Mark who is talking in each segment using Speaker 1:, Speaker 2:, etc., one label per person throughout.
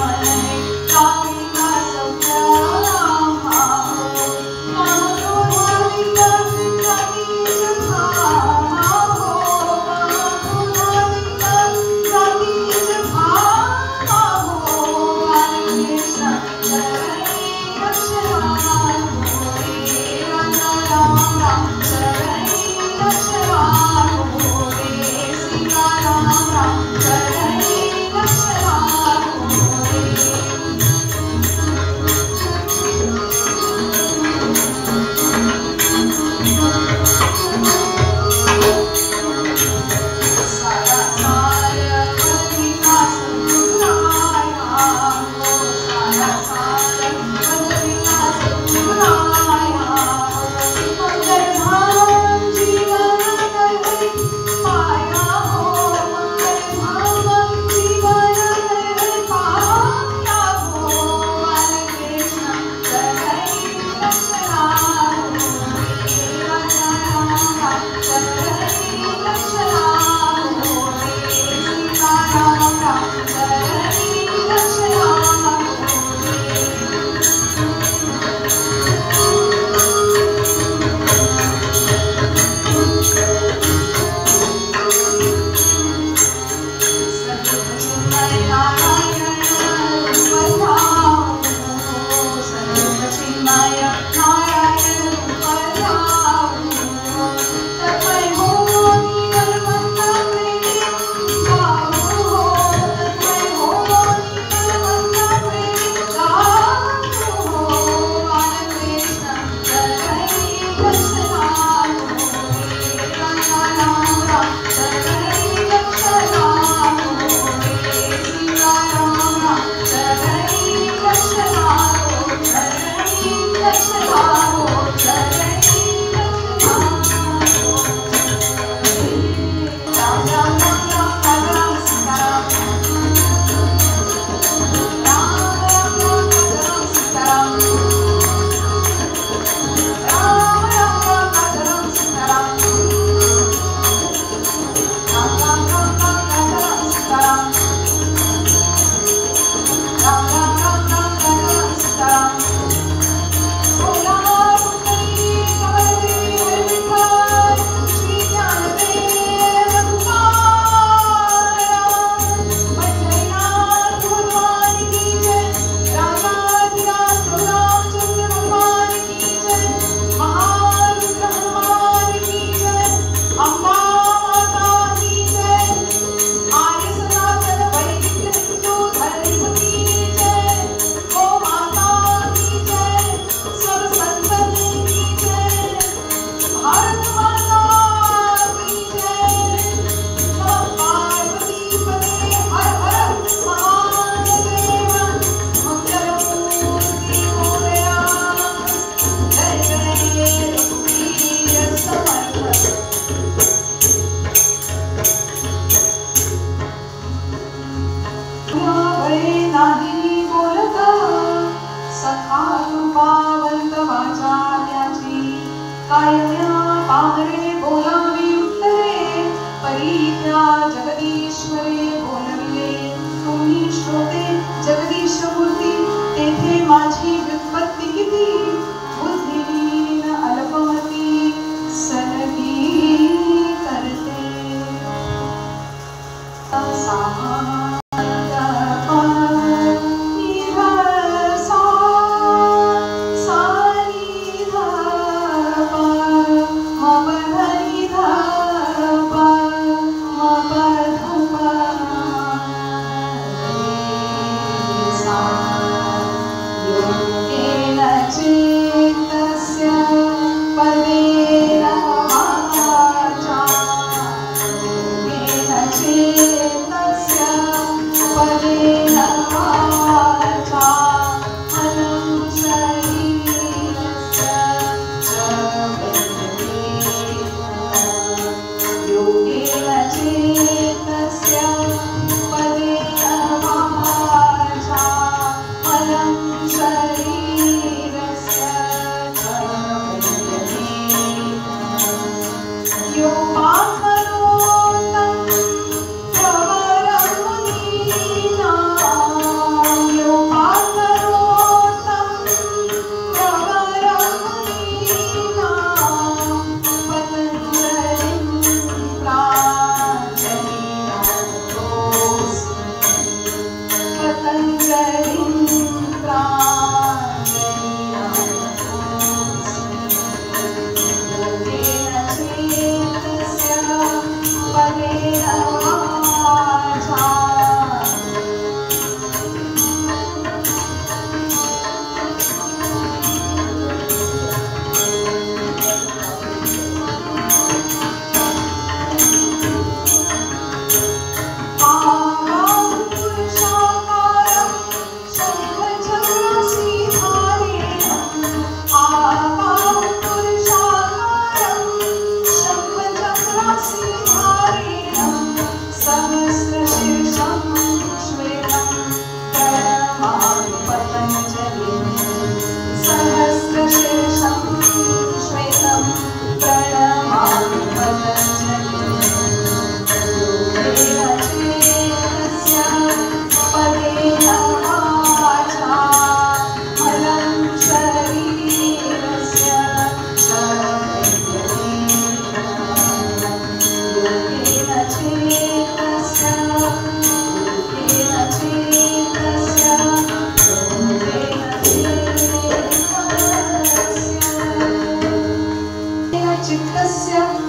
Speaker 1: Mana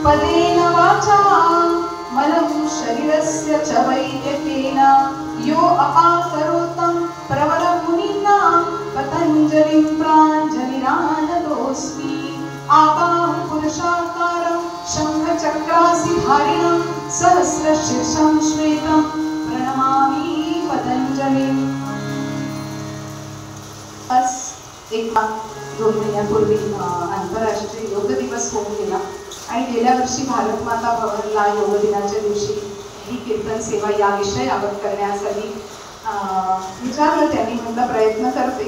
Speaker 1: पदेन वाचा मलं शरीरस्य च वैद्यकेन यो अपाकरोतं प्रवरमुनिनां पतञ्जलिं प्राञ्जलिरानतोऽस्मि आपां पुरुषाकारं शङ्खचक्रासिधारिणं सहस्रशीर्षं श्वेतं प्रणमामि पतञ्जलिम्। एक 2 महिन्यापूर्वी आंतरराष्ट्रीय योग दिवस होऊन गेला आणि गेल्या वर्षी भारत माता भवनला योग दिनाच्या दिवशी ही कीर्तन सेवा या विषयावर करण्यासाठी विचारलं त्यांनी, म्हटलं प्रयत्न करते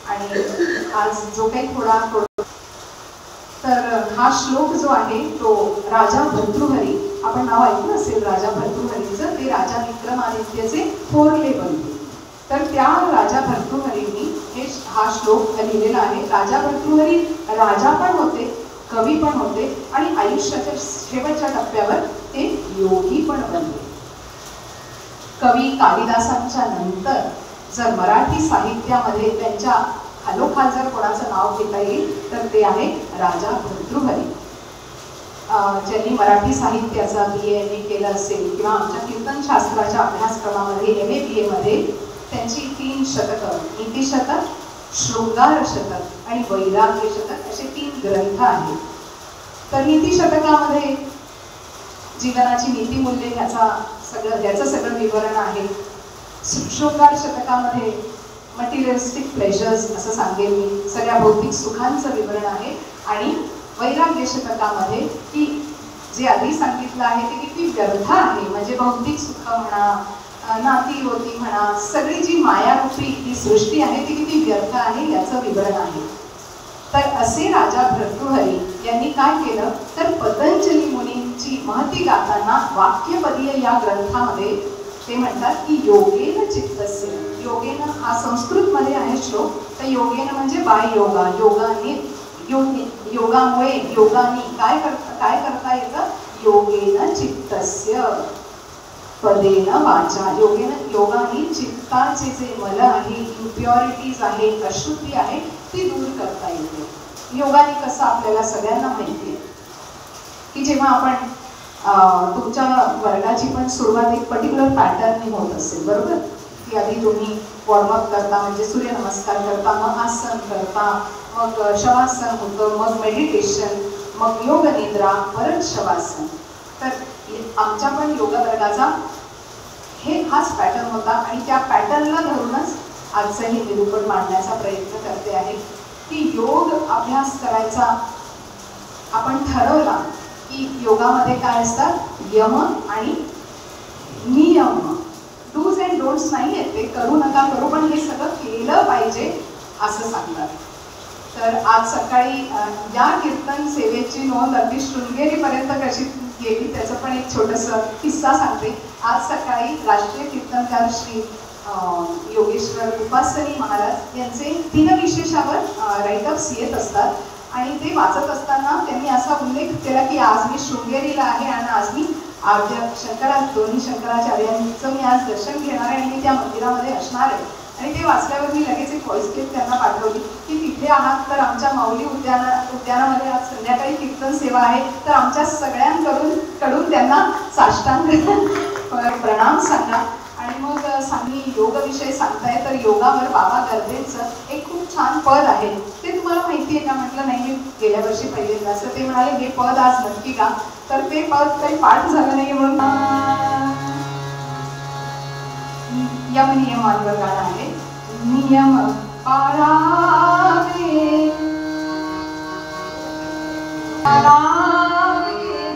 Speaker 1: आणि आज जो काही थोडा तर हा श्लोक जो आहे तो राजा भर्तृहरी, आपण नाव ऐकलं असेल राजा भर्तृहरीचं, ते राजा विक्रमादित्यचे थोरले बंधू, तर त्या राजा भर्तृहरींनी हा श्लोक लिहिलेला आहे। राजा भर्तृहरी राजा पण होते, कवी पण होते आणि आयुष्याच्या शेवटच्या टप्प्यावर ते योगी पण बनले। कवी कालिदासांच्या नंतर जर मराठी साहित्यामध्ये त्यांच्या खालोखाल जर कोणाचं नाव घेता येईल तर ते आहे राजा भर्तृहरी, ज्यांनी मराठी साहित्याचा BA MA केलं असेल किंवा आमच्या कीर्तनशास्त्राच्या अभ्यासक्रमामध्ये MA BA मध्ये त्यांची 3 शतकं, नीतिशतक, शृंगार शतक आणि वैराग्य शतक असे 3 ग्रंथ आहेत। तर नीतिशतकामध्ये जीवनाची नीतिमूल्ये याचं सगळं विवरण आहे। शृंगार शतकामध्ये मटेरियलिस्टिक प्लेजर्स असं सांगेल मी, सगळ्या भौतिक सुखांचं विवरण आहे। आणि वैराग्य शतकामध्ये की जे आधी सांगितलं आहे ते किती व्यर्थ आहे, म्हणजे भौतिक सुख म्हणा, नाती होती म्हणा, सगळी जी मायारूपी ही सृष्टी आहे ती किती व्यर्थ आहे याचं विवरण आहे। तर असे राजा भर्तृहरी यांनी काय केलं तर पतंजली मुनींची महती गाताना वाक्यपदीय या ग्रंथामध्ये ते म्हणतात की योगेन चित्तस्य, योगेन हा संस्कृतमध्ये आहे श्लोक, तर योगेन म्हणजे बाय योगा, योगामुळे योगाने काय करता येतं, योगेन चित्तस्य पदेन वाचा, योगाने चित्ताचे जे मल आहे, इम्प्युरिटीज आहे, अशुद्धी आहे ती दूर करता येते। योगाने कसं आपल्याला सगळ्यांना माहिती आहे की जेव्हा आपण तुमच्या वर्गाची पण सुरुवात एक पर्टिक्युलर पॅटर्नने होत असेल, बरोबर, की आधी तुम्ही वॉर्मअप करता म्हणजे सूर्यनमस्कार करता, मग आसन करता, मग शवासन होतं, मग मेडिटेशन, मग योग निद्रा, परत शवासन। तर आमच्या पण योगा वर्गाचा हाच पॅटर्न होता आणि त्या पॅटर्नला धरूनच आजचं हे निरूपण मांडण्याचा प्रयत्न करते आहे की योग अभ्यास करायचा आपण ठरवला की योगामध्ये काय असतात, यम आणि नियम, डूज अँड डोंट्स नाही आहेत, ते करू नका करू, पण हे सगळं केलं पाहिजे असं सांगतात। तर आज सकाळी या कीर्तन सेवेची नोंद अगदी शृंगेरीपर्यंत कशी गेली त्याचं पण एक छोटंसं किस्सा सांगते। आज सकाळी राष्ट्रीय कीर्तनकार श्री योगेश्वर उपासनी महाराज यांचे दिनविशेषावर राईटअप्स येत असतात आणि ते वाचत असताना त्यांनी असा उल्लेख केला की आज मी शृंगेरीला आहे आणि आज मी दोन्ही शंकराचार्यांचं मी आज दर्शन घेणार आहे आणि मी त्या मंदिरामध्ये असणार आहे। आणि ते वाचल्यावर मी लगेच एक व्हॉइस क्लिप त्यांना पाठवली की तिथे आहात तर आमच्या माऊली उद्यानामध्ये आज संध्याकाळी कीर्तन सेवा आहे, तर आमच्या सगळ्यांकडून त्यांना साष्टांग प्रणाम सांगा. आणि मग सांगली योग विषय सांगताय तर योगावर बाबा गर्देंचं एक खूप छान पद आहे, ते तुम्हाला माहिती आहे का? म्हटलं नाही, मी गेल्या वर्षी पहिल्यांदा असं ते म्हणाले हे पद आज नक्की का, तर ते पद काही पाठ झालं नाही म्हणून यम नियमांवर गाणं आहे. नियम पाळावे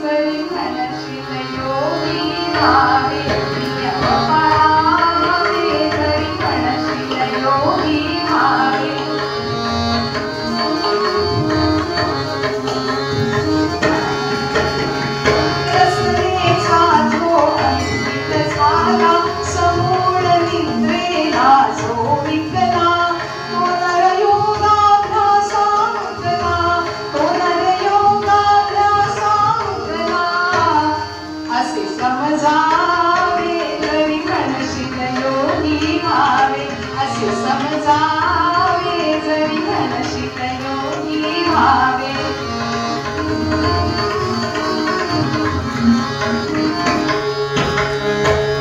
Speaker 1: जरी मनशील योगी व्हावे, नियम पाळावे जरी मनशील योगी व्हावे. रसनेचा जो अंकित झाला समूळ निद्रेला जो विकला, तो नरयोगाभ्यासा मुकला, तो नरयोगाभ्यासा मुकला. असे समजावे जरी मनशील योगी व्हावे, असे समजावे जरी मनशील योगी व्हावे.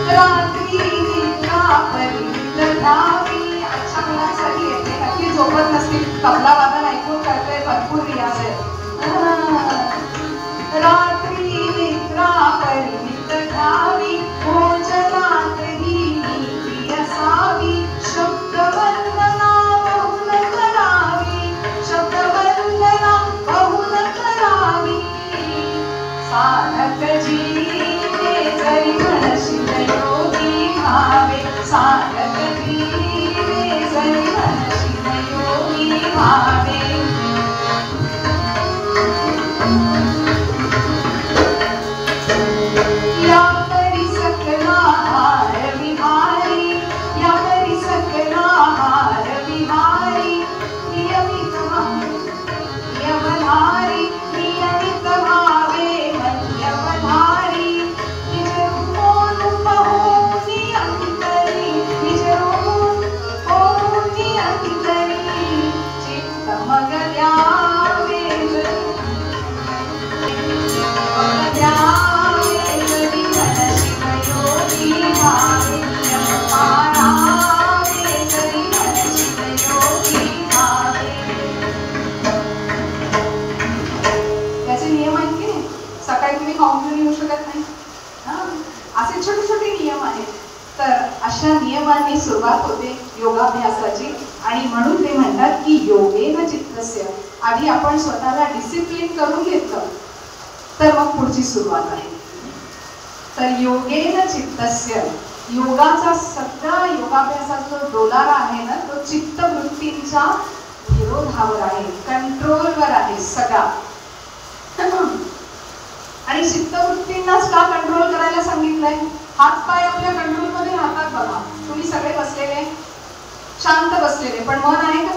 Speaker 1: रात्री निद्रा परिमित घ्यावी. अच्छा मुलांसाठी येते नक्की झोपत नसतील, तबला वादन ऐकून करते, भरपूर रियाज आहे. रात्री निद्रा परिमित घ्यावी, भोजनातही नीती असावी. शब्दवंदना बहुन करावी, शब्दवंदना बहुन करावी. साधक जीवे जरी मनशील योगी व्हावे, साधक जीवे जरी मनशील योगी व्हावे. या परी सकला हार विहारी, या परी सकला हार विहारी. नियमित यमधारी, नियमित भावे मध्यमधारी. निज रूपों होनी अंतरी, निज रूपों होनी अंतरी. चित्त मग द्यावे मग द्यावे जरी मनशील योगी व्हावे. नियम पाळावे जरी मनशील योगी व्हावे. त्याचे नियम आहेत की नाही? सकाळी तुम्ही खाऊन घेऊन येऊ शकत नाही, असे छोटे छोटे नियम आहेत. तर अशा नियमांनी सुरुवात होते योगाभ्यासाची. आणि म्हणून ते म्हणतात की योगेन चित्तस्य. आधी आपण स्वतःला डिसिप्लिन करून घेतलं तर मग पुढची सुरुवात आहे. तर योगेन चित्तस्य, योगाचा सगळा योगाभ्यासाचा डोलारा आहे ना, तो चित्तवृत्तींच्या विरोधावर आहे, कंट्रोलवर आहे सगळा. आणि चित्तवृत्तींनाच का कंट्रोल करायला सांगितलंय? हात पाय आपल्या कंट्रोलमध्ये राहतात बघा. तुम्ही सगळे बसलेले, शांत बसलेले, पण मन आहे का?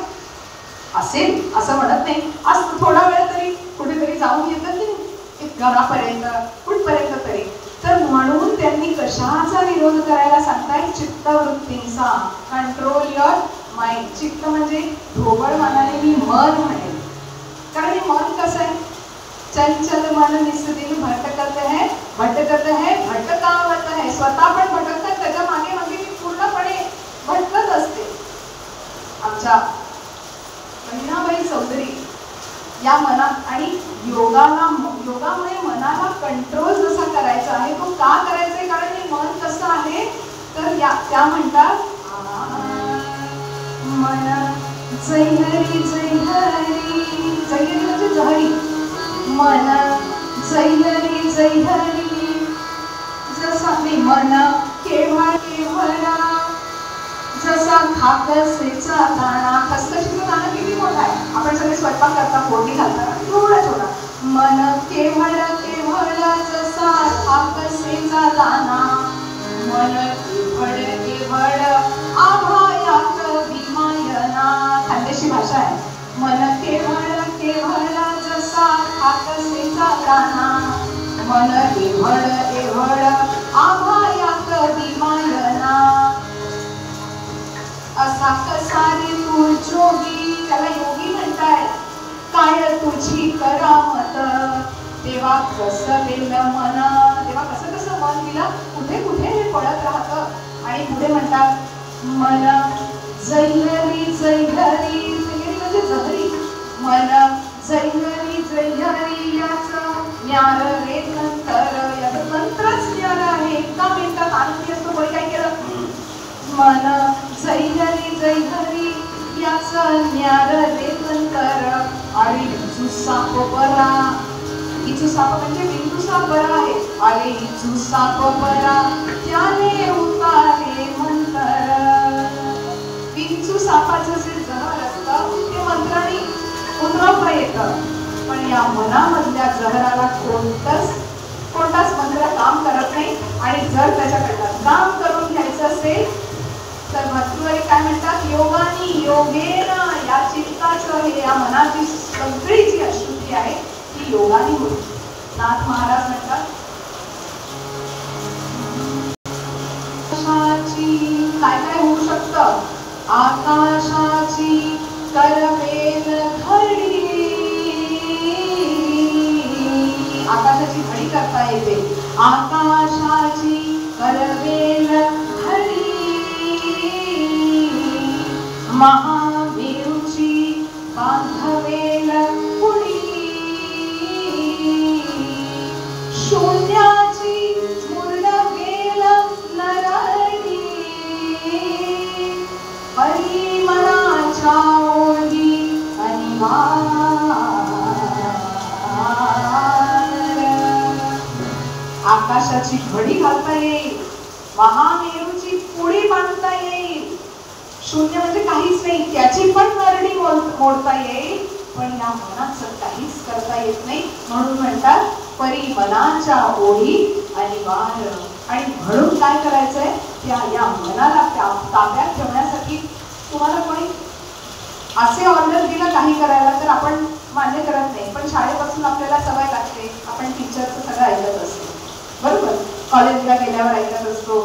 Speaker 1: असेल असं म्हणत नाही. आज थोडा वेळ तरी कुठेतरी जाऊन येतात की नाही, घरापर्यंत कुठपर्यंत तरी. तर म्हणून त्यांनी कशाचा विरोध करायला सांगताय? चित्तवृत्तींचा. Control your mind. चित्त म्हणजे ढोबळ मनाने मी मन म्हणेल, कारण हे मन कसं आहे? चंचल मन निस्दिन भटकत है, भटकत है, भटकावत है. स्वतः पण भटकतात, त्याच्या मागे मागे मी पूर्णपणे भटकत असते. आमच्या बहिणाबाई चौधरी या मनात, आणि योगामुळे मनाला कंट्रोल जसा करायचा आहे, तो का करायचा आहे? कारण हे मन कसं आहे, तर त्या म्हणतात मन जैहरी जैहरी. जैहरी म्हणजे जहरी. मन जैहरी जैहरी जसा मी मन केवळ केवळ जसा खाकसेचा दाणा. खसखशीचा दाणा किती मोठा आहे, आपण सगळे स्वयंपाक करता फोडणी घालताना थोडा थोडा. मन केवळ केवळ जसा खाकसेचा दाणा, मन केवळ केवळ आभायात विमायना. खानदेशी भाषा आहे. मन केवळ केवळ जसा खाकसेचा दाणा, मन केवळ केवळ आभायात विमायना. असा कसा रे तू जोगी, त्याला योगी म्हणताय. काय तुझी करामत तेव्हा कसं दिलं मन, तेव्हा कसं कसं मन दिलं, कुठे कुठे हे पळत राहतं. आणि पुढे म्हणतात मन जैहरी जैहरी, जैहरी म्हणजे जहरी, मन जैहरी जैहरी याचं ज्ञान रे तंत्र, याचं तंत्रच ज्ञान आहे. एका मिनिटात आनंदी असतो. कोणी काय केलं, मन जैहरी जैहरी याचं ज्ञान रे तंत्र. अरे इचू साप बरा, इचू साप म्हणजे बिंदू साप बरा आहे. अरे इचू साप बरा त्याने उतारे मंत्र. विंचू सापाचं जे जहर असतं ते मंत्राने उतरवता येतं, पण या मनामधल्या जहराला कोणताच मंत्र काम करत नाही. आणि जर त्याच्याकडनं काम करून घ्यायचं असेल तर भक्तिवरी काय म्हणतात, योगानी योगेन, या चित्ताचं हे या मनाची सगळी जी अशुद्धी आहे ती योगानी होईल. नाथ महाराज म्हणतात काय काय होऊ शकतं, आकाशाची करवेल घडी, आकाशाची घडी करता येते. आकाशाची करवेल घडी, महामेरूची बांधवेल पुडी, शून्याची मुरडवेल नरडी, परिमलाच्या ओढी अनिवार्य. आकाशाची घडी घालता येईल, महामेरूची पुडी बांधता येईल, शून्य म्हणजे काहीच नाही त्याची पण नरडी मोडता येईल, पण या मनाचं काहीच करता येत नाही. म्हणून म्हणतात परिमलाच्या ओढी अनिवार्य. आणि म्हणून काय करायचंय, या मनाला ताब्यात ठेवण्यासाठी तुम्हाला कोणी असे ऑर्डर दिलं काही करायला तर आपण मान्य करत नाही. पण शाळेपासून आपल्याला सवय लागते, आपण टीचरचं सगळं ऐकत असतो, बरोबर. कॉलेजला गेल्यावर ऐकत असतो,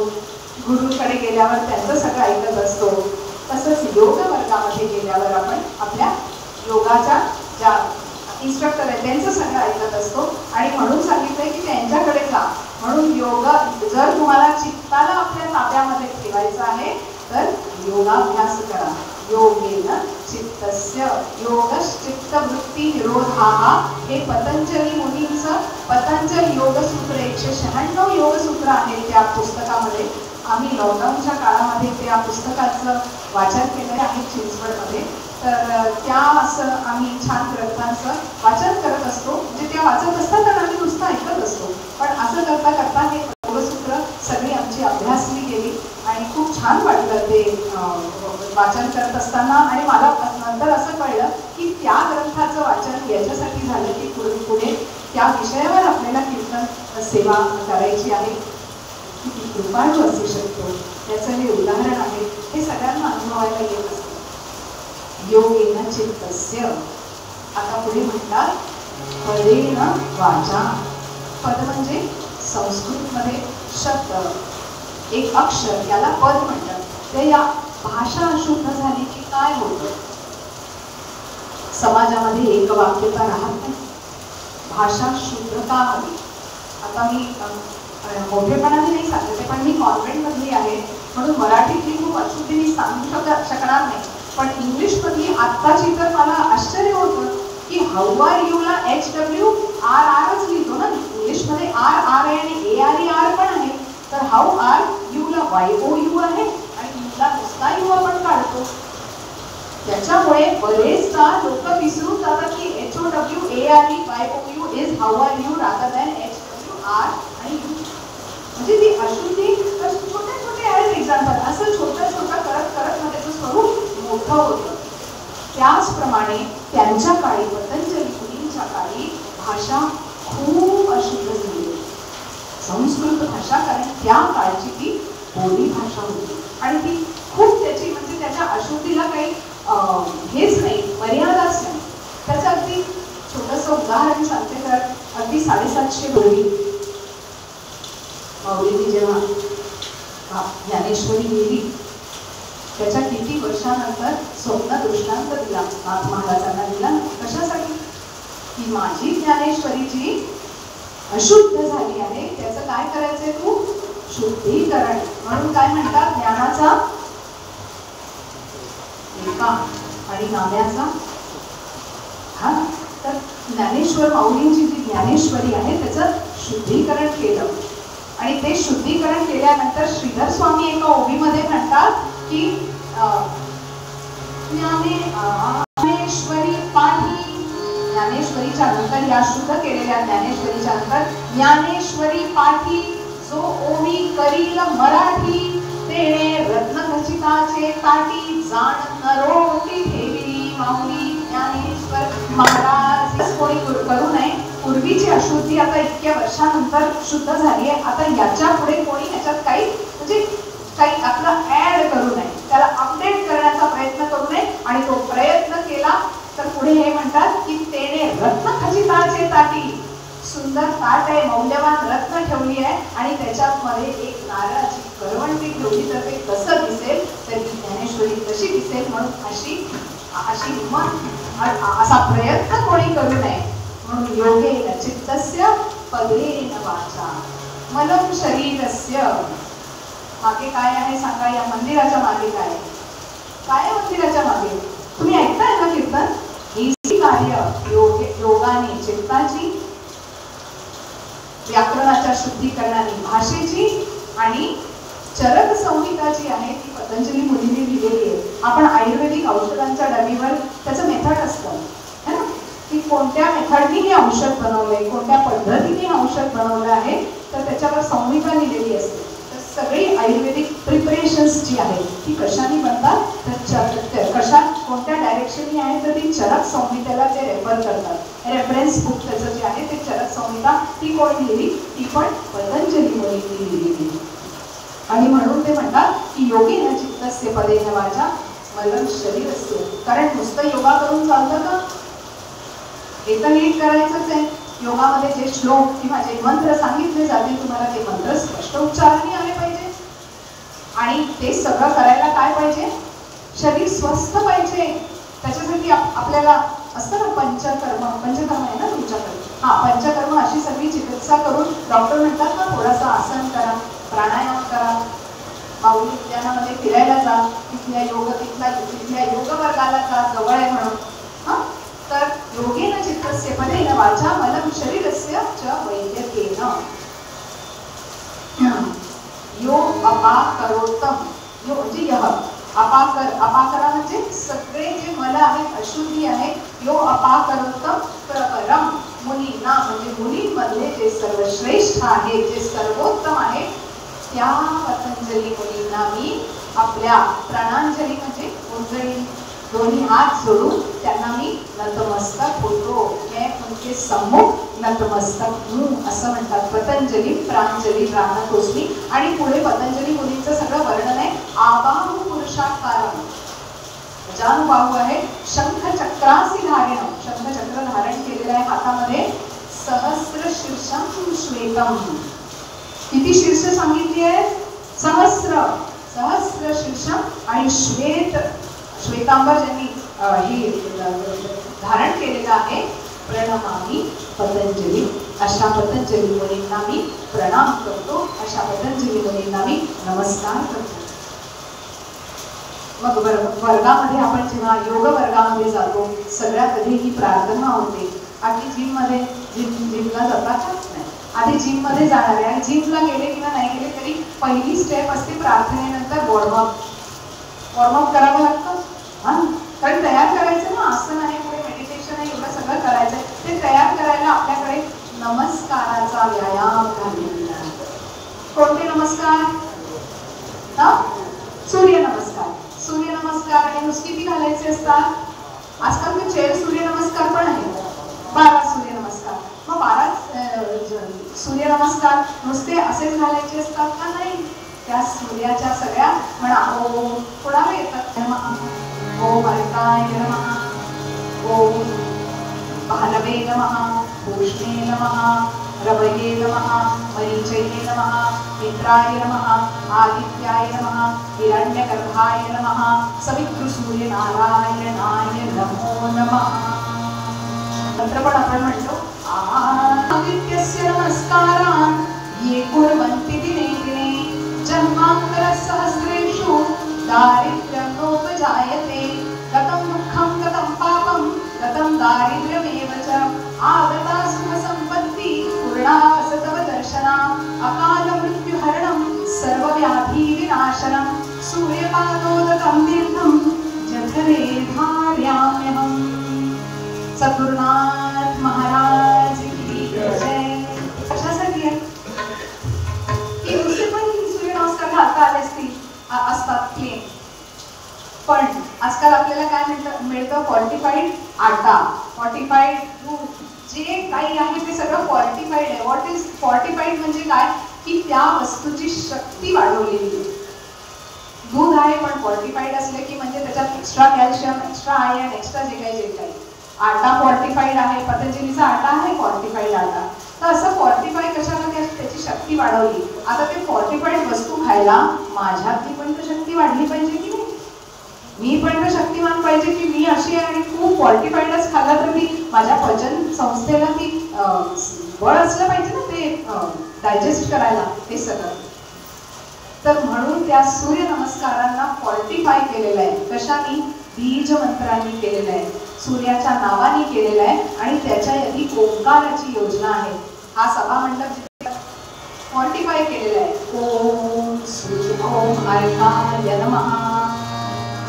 Speaker 1: गुरुकडे गेल्यावर त्यांचं सगळं ऐकत असतो. तसंच योग वर्गामध्ये गेल्यावर आपण आपल्या योगाच्या ज्या इन्स्ट्रक्टर आहेत त्यांचं सगळं ऐकत असतो. आणि म्हणून सांगितलंय की त्यांच्याकडे जा. म्हणून योग जर तुम्हाला चित्ताला आपल्या ताब्यामध्ये ठेवायचं आहे तर योगाभ्यास करा. योगेन चित्तस्य योगश्चित्तवृत्ती निरोधाः, हे पतंजली मुनींचं पतंजली योगसूत्र 196 योगसूत्र आहेत त्या पुस्तकामध्ये. आम्ही लॉकडाऊनच्या काळामध्ये त्या पुस्तकाचं वाचन केलेलं आहे चिंचवडमध्ये. तर त्या असं आम्ही छान ग्रंथांचं वाचन करत असतो. म्हणजे त्या वाचत असतात आणि आम्ही नुसतं ऐकत असतो. पण असं करता करता हे योगसूत्र सगळी आमची अभ्यासली गेली आणि खूप छान वाटलं ते वाचन करत असताना. आणि मला नंतर असं कळलं की त्या ग्रंथाचं वाचन याच्यासाठी झालं की पुढे त्या विषयावर आपल्याला कीर्तन सेवा करायची आहे. किती कृपाळू असू शकतो त्याचं हे उदाहरण आहे. हे सगळ्यांना अनुभवायला येत असतं. योगेन चित्तस्य. आता पुढे म्हणतात पदेन वाचा. पद म्हणजे संस्कृतमध्ये शब्द, एक अक्षर, याला पद म्हणतात. ते या भाषा अशुद्ध झाली की काय होतं, समाजामध्ये एक वाक्यता राहत नाही. भाषा शुद्ध का हवी. आता मी मोठेपणाने नाही सांगते, पण मी कॉन्व्हेंटमधली आहे म्हणून मराठीतली खूप अशुद्धी मी सांगू शकणार नाही. पण इंग्लिशमधली आत्ताची तर मला आश्चर्य होतं की हाऊ आर यूला HWRRच लिहितो ना. इंग्लिशमध्ये RR आहे आणि ARER पण आहे. तर हाऊ आर यूला YOU आहे आणि यूला नुसता यू आपण काढतो. त्याच्यामुळे बरेचदा लोक विसरून जातात की HOWAREYOU is how are you rather than HWR आणि यू. म्हणजे ती अशुद्धी छोटे छोटे आहेत एक्झाम्पल. असं छोटं छोटं करत करत मग त्याचं स्वरूप मोठं होतं. त्याचप्रमाणे त्यांच्या काळी पतंजली मुनींच्या काळी भाषा खूप अशुद्ध झाली, संस्कृत भाषा. कारण त्या काळची ती बोली भाषा होती आणि ती खूप त्याची म्हणजे त्याच्या अशुद्धीला काही हेच नाही, मर्यादाच नाही. त्याचं अगदी छोटंसं उदाहरण सांगते. तर अगदी 750 पूर्वी माऊलींनी जेव्हा ज्ञानेश्वरी लिहिली त्याच्या किती वर्ष वर्षानंतर स्वप्न दृष्टांत दिला, नाथ महाराजांना दिला. कशासाठी? की माझी ज्ञानेश्वरी जी अशुद्ध झाली आहे त्याचं काय करायचंय तू? शुद्धीकरण. म्हणून काय म्हणतात? ज्ञानाचा एका आणि नाम्याचा हा. तर ज्ञानेश्वर माऊलींची जी ज्ञानेश्वरी आहे त्याचं शुद्धीकरण केलं. आणि ते शुद्धीकरण केल्यानंतर श्रीधर स्वामी एका ओवीमध्ये म्हणतात की ज्ञानेश्वरी पाठी, ज्ञानेश्वरीच्या नंतर या शुद्ध केलेल्या ज्ञानेश्वरीच्या नंतर ज्ञानेश्वरी पाठी जो ओवी करील मराठी, तेणे रत्नखचिताचे ताटी, जाण नरोटी ठेविली माऊली ज्ञानेश्वर महाराज. कोणी करू नये. पूर्वीची अशुद्धी आता इतक्या वर्षानंतर शुद्ध झाली आहे. आता याच्या पुढे कोणी याच्यात काही म्हणजे काही आपलं ऍड करू नये, त्याला अपडेट करण्याचा प्रयत्न करू नये. आणि तो प्रयत्न केला तर पुढे हे म्हणतात की तेणे रत्नखचिताचे ताटी, सुंदर ताट आहे, मौल्यवान रत्न ठेवली आहे आणि त्याच्यात मध्ये एक नारळाची करवंटी ठेवली तर ते कसं दिसेल? तर ती ज्ञानेश्वरी कशी दिसेल? म्हणून अशी असा प्रयत्न कोणी करू नये. म्हणून योगेन चित्तस्य पदेन वाचा मलं शरीरस्य. मागे काय आहे सांगा? या मंदिराच्या मागे काय आहे? काय मंदिराच्या मागे? तुम्ही ऐकताय ना कीर्तन? ही कार्य योगाने चित्ताची, व्याकरणाच्या शुद्धीकरणाने भाषेची आणि चरक संहिता जी आहे ती पतंजली मुनींनी लिहिलेली आहे. आपण आयुर्वेदिक औषधांच्या डबीवर त्याचं मेथड असतं है ना, की कोणत्या मेथडनी हे औषध बनवलंय, कोणत्या पद्धतीने औषध बनवलं आहे, तर त्याच्यावर संहिता लिहिलेली असते. तर सगळी आयुर्वेदिक प्रिपरेशन्स जी आहे ती कशाने बनतात? तर कशा कोणत्या डायरेक्शननी आहे तर ती चरक संहितेला ते रेफर करतात. रेफरन्स बुक त्याचं जे आहे ते चरक संहिता. ती कोण लिहिली? ती पण पतंजली मुनींनी लिहिलेली. आणि म्हणून ते म्हणतात की योगेन चित्तस्य पदेन वाचा मलं शरीरस्य. कारण नुसतं योगा करून चालतं का? हे तर नीट करायचंच आहे. योगामध्ये जे श्लोक किंवा जे मंत्र सांगितले जातील तुम्हाला ते मंत्र स्पष्ट उच्चाराने आले पाहिजे. आणि ते सगळं करायला काय पाहिजे? शरीर स्वस्थ पाहिजे. त्याच्यासाठी आपल्याला असतं ना पंचकर्म आहे ना तुमच्याकडे? हा, पंचकर्म अशी सगळी चिकित्सा करून डॉक्टर म्हणतात ना थोडासा आसन करा, प्राणायाम करा, माऊली उद्यानामध्ये फिरायला जा, तिथल्या योग वर्गाला जा, जवळ आहे म्हणून. हा, तर योगेन चित्तस्य पदेन वाचा मलं शरीरस्य च वैद्यकेन. यो अपाकरोतम. यो म्हणजे यह. अपाकरा म्हणजे सगळे जे मल आहेत, अशुद्धी आहे. यो अपाकरोतम प्रकरम मुनींना म्हणजे मुलींमध्ये जे सर्वश्रेष्ठ आहे, जे सर्वोत्तम आहे, त्या पतंजली मुनींना मी आपल्या प्राणांजली म्हणजे उंजळी दोन्ही हात जोडून त्यांना मी नतमस्तक होतो. मैं उनके सम्मुख नतमस्तक हूँ असं म्हणतात. पतंजली प्रांजली प्राणतोस्मी. आणि पुढे पतंजली मुनींचं सगळं वर्णन आहे. आबाहु पुरुषाकारम, जानुबाहू आहे. शंखचक्रासी धारणम, शंखचक्र धारण केलेलं आहे हातामध्ये. सहस्र शीर्षम श्वेतम. किती शीर्ष सांगितली आहेत? सहस्र. सहस्र शीर्षम आणि श्वेतांबर ज्यांनी धारण केलेलं आहे. प्रणमामी पतंजली. अशा पतंजली मुनींना मी प्रणाम करतो. अशा पतंजली मुनींना मी नमस्कार करतो. मग वर्गामध्ये आपण जेव्हा योग वर्गामध्ये जातो सगळ्यात आधी ही प्रार्थना होते. आधी जिमला जातात नाही, आधी जिममध्ये जाणार आहे. आणि जिमला गेले किंवा नाही गेले तरी पहिली स्टेप असते प्रार्थनेनंतर वॉर्मअप करावं लागतं. कारण तयार करायचं ना, आसन आहे, पुढे मेडिटेशन आहे, एवढं सगळं करायचं. ते तयार करायला आपल्याकडे नमस्काराचा व्यायाम घाललेला आहे. कोणते नमस्कार? सूर्यनमस्कार. सूर्यनमस्कार आणि नुसते किती घालायचे असतात? आजकाल ते चेअर सूर्यनमस्कार पण आहे. 12 सूर्यनमस्कार. मग 12 सूर्यनमस्कार नुसते असेच घालायचे असतात का? नाही. त्या सूर्याच्या सगळ्या म्हणा. ओम कोणाला येतात? ओम अर्काय नमः, ओम भानवे नमः, भूष्णे नमः, रवये नमः मरीचये नमः मित्राय नमः आदित्याय नमः हिरण्यगर्भाय नमः सवितृसूर्यनारायणाय नमो नमः. मंत्र पण आपण म्हणतो आदित्यस्य नमस्कारान् ये कुर्वन्ति दिने दिने जन्मान्तरसहस्रेषु दारिद्र्यं नोपजायते गतं दुःखं गतं पापं गतं दारिद्र्यमेव च आगता सुखसम्पत्ति पूर्णा सतव दर्शनम् अकाल मृत्युहरणं सर्वव्याधिविनाशनं सूर्यपादोदकं तीर्थं जठरे धारयाम्यहम्. सद्गुरुनाथ महाराज की जय. कशासाठी आहे की दुसरे पण सूर्यनमस्कार घालता आले असतात प्लेन, पण आजकाल आपल्याला काय मिळतं फॉर्टिफाईड आटा, फॉर्टिफाईड दूध, जे काही आहे ते सगळं फॉर्टिफाईड आहे. व्हॉट इज फॉर्टिफाईड म्हणजे काय की त्या वस्तूची शक्ती वाढवलेली आहे. दूध आहे पण फॉर्टिफाईड असले की म्हणजे त्याच्यात extra calcium, extra iron, extra जे काही आटा फॉर्टिफाईड आहे, पतंजलीचा आटा आहे फॉर्टिफाईड आटा. तर असं फॉर्टिफाय कशाला त्याची शक्ती वाढवली. आता ते फॉर्टिफाईड वस्तू खायला माझ्यातली पण तर शक्ती वाढली पाहिजे की नाही. मी पण तर शक्तिमान पाहिजे की मी अशी आहे आणि खूप फॉर्टिफाईडच खाल्ला तर मी माझ्या पचन संस्थेला ती बळ असलं पाहिजे ना ते डायजेस्ट करायला ते सगळं. तर म्हणून त्या सूर्य नमस्कारांना फॉर्टिफाय केलेलं आहे. कशाने? बीज मंत्रांनी केलेलं आहे, सूर्याच्या नावाने केलेलं आहे आणि त्याच्या आधी ओंकाराची योजना आहे. हा सभा मंडप फॉर्टिफाय केलेला आहे. ओम सूर्य ओम अर्काय नमः.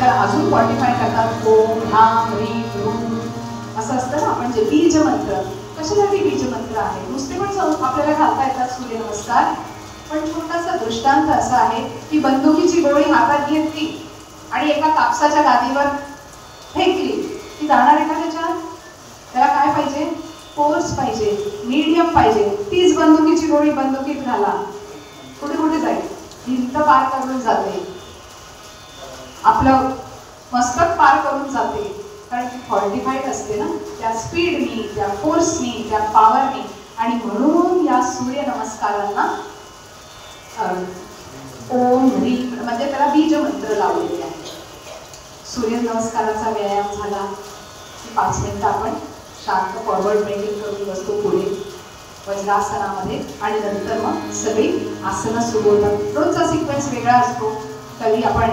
Speaker 1: तर अजून फॉर्टिफाय करतात ओम ह्राम ह्रीं ह्रूम असं असतं ना. म्हणजे बीज मंत्र. कशासाठी बीज मंत्र आहे? नुसते पण आपल्याला घालता येतात सूर्य नमस्कार. पण छोटासा दृष्टांत असा आहे की बंदुकीची गोळी हातात घेतली आणि एका कापसाच्या गादीवर फेकली, ती जाणार आहे का त्याच्यात? त्याला काय पाहिजे? फोर्स पाहिजे, मीडियम पाहिजे. तीच बंदुकीची गोळी बंदुकीत घाला, कुठे कुठे जाईल? भिंत पार करून जाते, आपलं मस्तक पार करून जाते, कारण ती फॉर्टिफाईड असते ना त्या स्पीडनी, त्या फोर्सनी, त्या पॉवरनी. आणि म्हणून या सूर्य नमस्कारांना ओम ह्रीं म्हणजे त्याला बीज मंत्र लावलेले आहे. सूर्य नमस्काराचा व्यायाम झाला की 5 मिनिटं आपण शांत फॉरवर्ड बेंडिंग करून बसतो पुढे वज्रासनामध्ये आणि नंतर मग सगळी आसनं सुरू होतात. रोजचा सिक्वेन्स वेगळा असतो. कधी आपण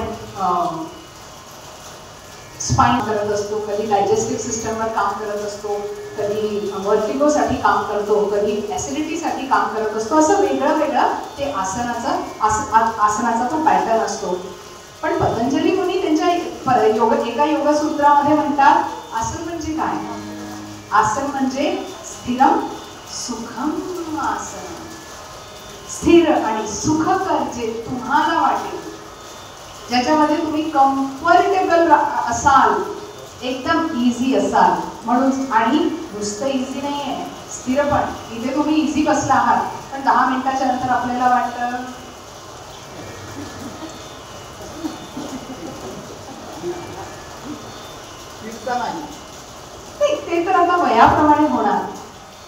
Speaker 1: स्पाइन करत असतो, कधी डायजेस्टिव्ह सिस्टमवर काम करत असतो, कधी वर्टिगोसाठी काम करतो, कधी ऍसिडिटीसाठी काम करत असतो. असं वेगळं वेगळं ते आसनाचा तो पॅटर्न असतो. पण पतंजली मुनी त्यांच्या एका योगसूत्रामध्ये म्हणतात आसन म्हणजे काय? आसन म्हणजे स्थिरम सुखम आसन. स्थिर आणि सुखकर जे तुम्हाला वाटेल, ज्याच्यामध्ये तुम्ही कम्फर्टेबल असाल, एकदम इझी असाल. म्हणून आणि नुसतं इझी नाही आहे, स्थिर पण. इथे तुम्ही इझी बसला आहात पण 10 मिनिटाच्या नंतर आपल्याला वाटतं ते तर आता वयाप्रमाणे होणार.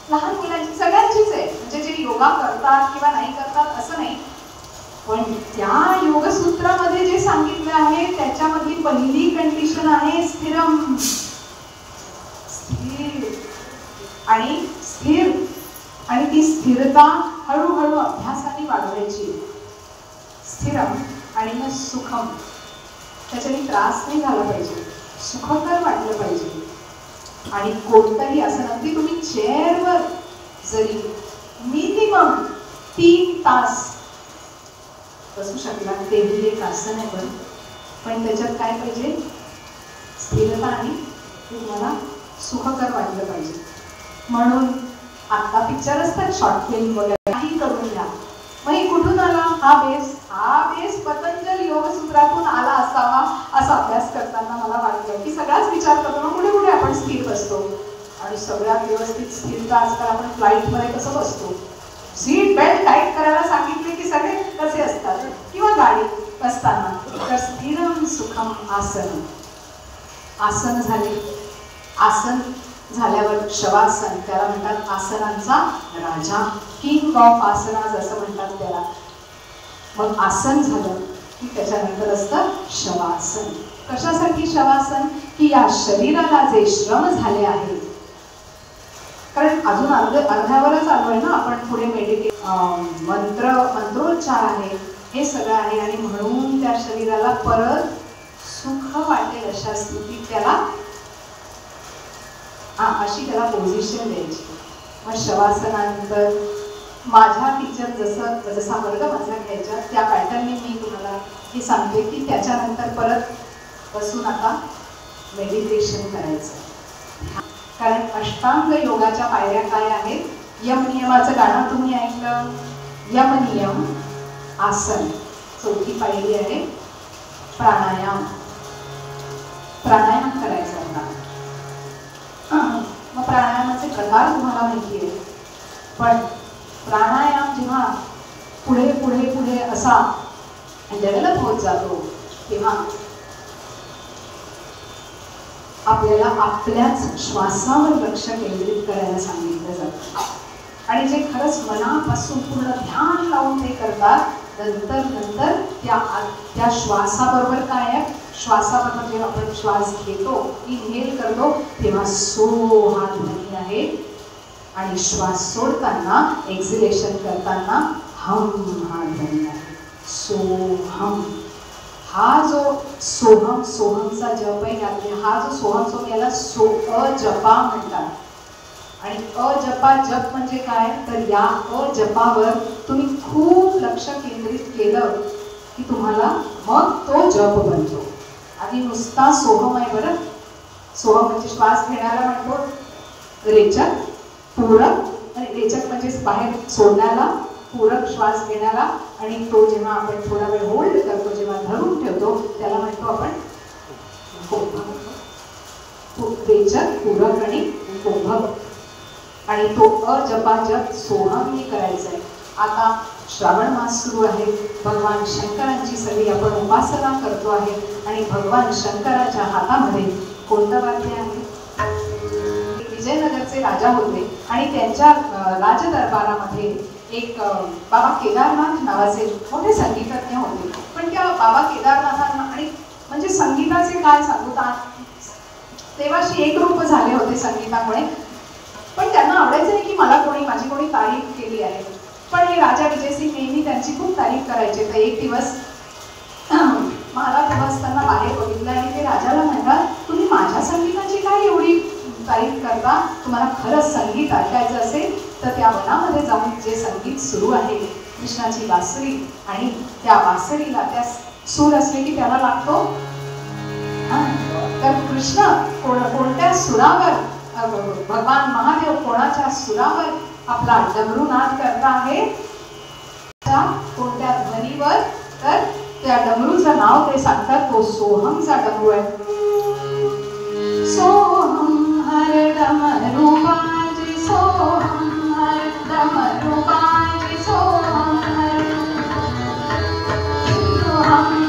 Speaker 1: लहान मुलांची सगळ्यांचीच आहे, म्हणजे जे योगा करतात किंवा नाही करतात असं नाही. पण त्या योगसूत्रामध्ये जे सांगितलं आहे त्याच्यामधली पहिली कंडिशन आहे स्थिरम. स्थिर आणि स्थिर. आणि ती स्थिरता हळूहळू अभ्यासाने वाढवायची. स्थिरम आणि मग सुखम. त्याच्याने त्रास नाही झाला पाहिजे, सुखकर वाटलं पाहिजे. आणि कोणतंही असं अगदी तुम्ही चेअरवर जरी मिनिमम 3 तास बसू शकला तेही एक आसन आहे. पण त्याच्यात काय पाहिजे? स्थिरता आणि तुम्हाला सुखकर वाटलं पाहिजे. म्हणून आता पिक्चर असतात, शॉर्ट फिल्म वगैरे काही करून घ्या. मग हे कुठून आला हा बेस? हा बेस पतंजली योगसूत्रातून आला असावा असा अभ्यास करताना मला वाटलं की सगळाच विचार करतो ना कुठे कुठे आपण स्थिर बसतो. आणि सगळ्यात व्यवस्थित स्थिरता आजकाल आपण फ्लाईटमध्ये कसं बसतो, सीट बेल्ट टाईट करायला सांगितले की सगळे कसे असतात, किंवा गाडीत बसताना. तर स्थिरम सुखम आसन. आसन झाले. आसन झाल्यावर शवासन, त्याला म्हणतात आसनांचा राजा, किंग ऑफ आसनाज असं म्हणतात त्याला. मग आसन झालं की त्याच्यानंतर असतं शवासन. कशासाठी शवासन? की या शरीराला जे श्रम झाले आहेत, कारण अजून अर्ध्यावरच आलोय ना आपण, पुढे मंत्रोच्चार आहे, हे सगळं आहे. आणि म्हणून त्या शरीराला परत सुख वाटेल अशा स्थितीत त्याला अशी त्याला पोझिशन द्यायची. मग शवासनानंतर माझ्या टीचर जसा वर्ग माझा घ्यायच्या त्या पॅटर्नने मी तुम्हाला हे सांगते की त्याच्यानंतर परत बसून आता मेडिटेशन करायचं. कारण अष्टांग योगाच्या पायऱ्या काय आहेत? यम नियमाचं गाणं तुम्ही ऐकलं, यम नियम आसन. चौथी पायरी आहे प्राणायाम. प्राणायाम करायचा होता. मग प्राणायामाचे प्रकार तुम्हाला माहिती आहे, पण प्राणायाम जेव्हा पुढे पुढे पुढे असा डेव्हलप होत जातो तेव्हा आपल्याला आपल्याच श्वासावर लक्ष केंद्रित करायला सांगितलं जातं. आणि जे खरंच मनापासून पूर्ण ध्यान लावून ते करतात, नंतर त्या श्वासाबरोबर काय आहे, श्वासाबरोबर जेव्हा आपण श्वास घेतो, इनहेल करतो, तेव्हा सो हा ध्वनी आहे. आणि श्वास सोडताना, एक्झिलेशन करताना हम हा ध्वनी आहे. सोहम. हा जो सोहम, सोहमचा जप आहे, हा जो सोहम याला अजपा म्हणतात. आणि अजपा जप म्हणजे काय? तर या अजपावर तुम्ही खूप लक्ष केंद्रित केलं की तुम्हाला मग तो जप बनतो. आधी नुसता सोहम आहे बरं. सोहम म्हणजे श्वास घेण्याला म्हणतो रेचक, पूरक. आणि रेचक म्हणजे बाहेर सोडण्याला, पूरक श्वास घेण्याला. आणि तो जेव्हा आपण थोडा वेळ होल्ड करतो, जेव्हा धरून ठेवतो, त्याला म्हणतो आपण रेचक, पूरक आणि कुंभक. आणि तो अजपाजप सोहमनी करायचा आहे. आता श्रावण मास सुरू आहे, भगवान शंकरांची सगळी आपण उपासना करतो आहे. आणि भगवान शंकराच्या हातामध्ये कोणतं वाद्य आहे? विजयनगरचे राजा होते आणि त्यांच्या राजदरबारामध्ये एक बाबा केदारनाथ नावाचे मोठे संगीतज्ञ होते. पण त्या बाबा केदारनाथांना, आणि म्हणजे संगीताचे काय सांगू, तेव्हाशी एक रूप झाले होते संगीतामुळे. पण त्यांना आवडायचं नाही की माझी कोणी तारीफ केली आहे. पण हे राजा विजयसिंग नेहमी त्यांची खूप तारीफ करायचे. तर एक दिवस मला तेव्हा असताना बाहेर बघितलं आणि ते राजाला म्हणतात, तुम्ही माझ्या संगीताची काय एवढी तारीफ करता? तुम्हाला खरंच संगीत ऐकायचं असेल तर त्या वनामध्ये जाऊन जे संगीत सुरू आहे, कृष्णाची बासरी, आणि त्या बासरीला त्या सूर असले की त्याला लागतो. तर कृष्ण कोणत्या सुरावर, भगवान महादेव कोणाच्या सुरावर आपला डमरूनाद करता आहे, कोणत्या ध्वनीवर? तर त्या डमरूचं नाव ते सांगतात, तो सोहमचा डमरू आहे. सोहम हर डमरू बाजे, सोहम हर डमरू बाजे, सोहम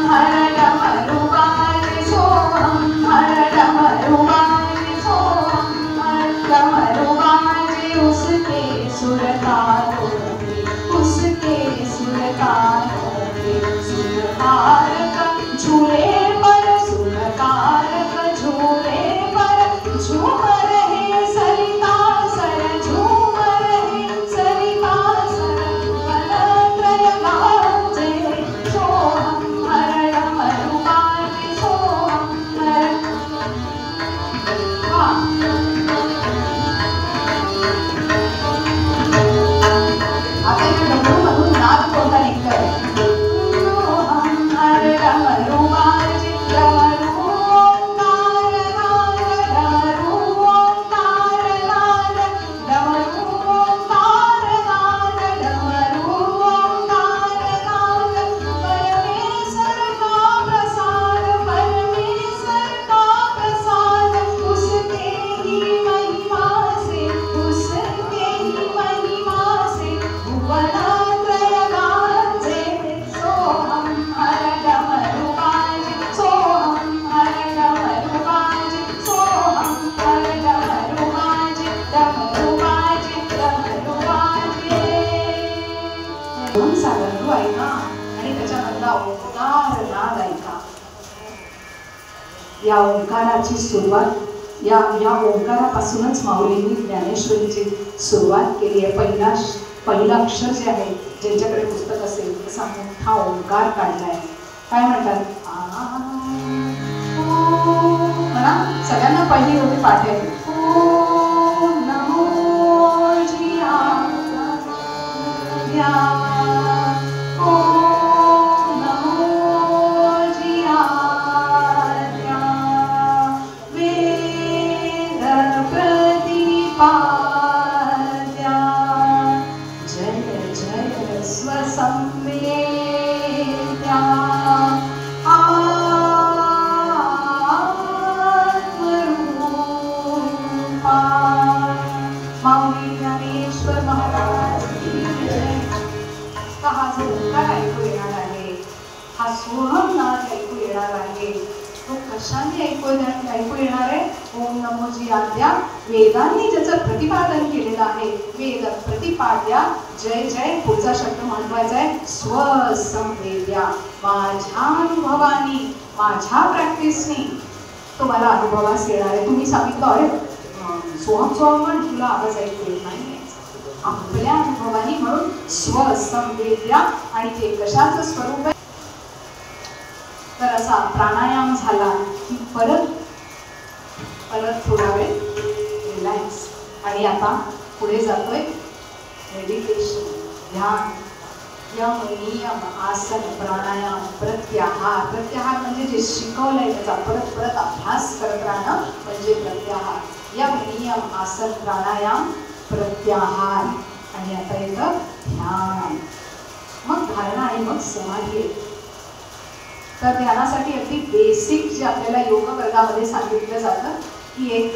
Speaker 1: हर डमरू बाजे, सोहम हर डमरू बाजे, सोहम हर डमरू बाजे. उसके सुर तारों में, उसके सुर तारों में, सुरकार का झूले पर सुरकार या ओंकाराची सुरुवात या ओंकारापासूनच माऊलींनी ज्ञानेश्वरीची सुरुवात केली आहे. पहिलं अक्षर जे आहे, ज्यांच्याकडे पुस्तक असेल तसा मोठा ओंकार काढलाय. काय म्हणतात? म्हणा, सगळ्यांना पहिली होती पाठ आहे. ओम नमो जिया, ओम नमो जिया, वेद प्रतिपाद्या, जय जय स्वसंवेद्या, माऊली ज्ञानेश्वर महाराज की जय. हा जो ओंकार ऐकू येणार आहे, हा सोहम नाद ऐकू येणार आहे, तो कशाने ऐकू येणार आहे? ओम नमो जी आद्या, वेदांनी ज्याचं प्रतिपादन केलेलं आहे, वेद प्रतिपाद्या, जय जय. पुढचा शब्द महत्वाचा आहे, स्वसंवेद्या. माझ्या अनुभवानी, माझ्या प्रॅक्टिसनी तो मला अनुभवास येणार आहे. तुम्ही सांगितलं अरे सोहम सोहम म्हण, तुला आवाज ऐकू येत नाही. आपल्या अनुभवानी, म्हणून स्वसंवेद्या. आणि ते कशाचं स्वरूप आहे? तर असा प्राणायाम झाला की परत थोडा वेळ रिलॅक्स. आणि आता पुढे जातोय मेडिटेशन, ध्यान, यम नियम आसन प्राणायाम प्रत्याहार. प्रत्याहार म्हणजे जे शिकवलंय त्याचा परत अभ्यास करत राहणं म्हणजे प्रत्याहार. यम नियम आसन प्राणायाम प्रत्याहार. आणि आता येतं ध्यान, मग धारणा आणि मग समाधी. तर ध्यानासाठी अगदी बेसिक जे आपल्याला योग वर्गामध्ये सांगितलं जातं की एक